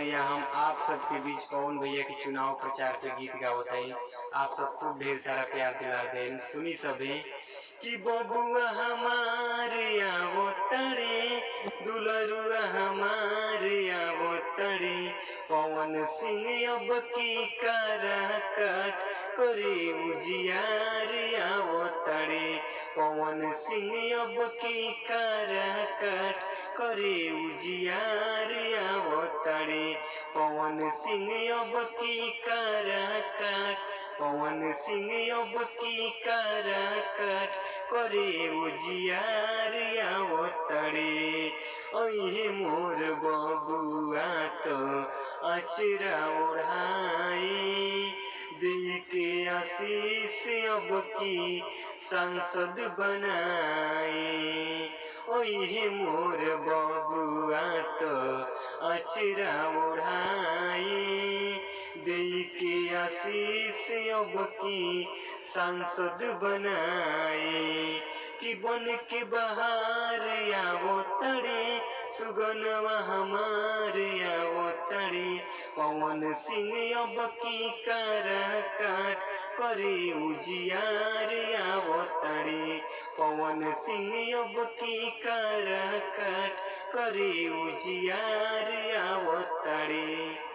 भैया हम आप सबके बीच पवन भैया के चुनाव प्रचार पे गीत गावत हई। आप सब खूब ढेर सारा प्यार दिलार देन। सुनी सभी कि बबुआ हमारे आवो तड़े, दुलरुआ हमारे आवो तड़े, पवन सिंह अब की कराकट करे उजियार आवो तड़े, पवन सिंह अब की कराकट करे उजियार आवो तड़े, पवन सिंह अब की कराकट, पवन सिंह अब की कराकट करे उजियार आवो तड़े। ओहे मोर बबुआ तो अचरा ओढ़ाए, दे के आशीष अब की सांसद बनाए। ओहे मोर बबुआ तो अचरा ओढ़ाए, दे के आशीष अब की सांसद बनाए। कि बन के बहार आवो तड़े, सुगनवा हमार आवो तड़े, पवन सिंह अब की कराकट करे उजियार आवो तड़े, पवन सिंह अब की कराकट करे उजियार आवो तड़े।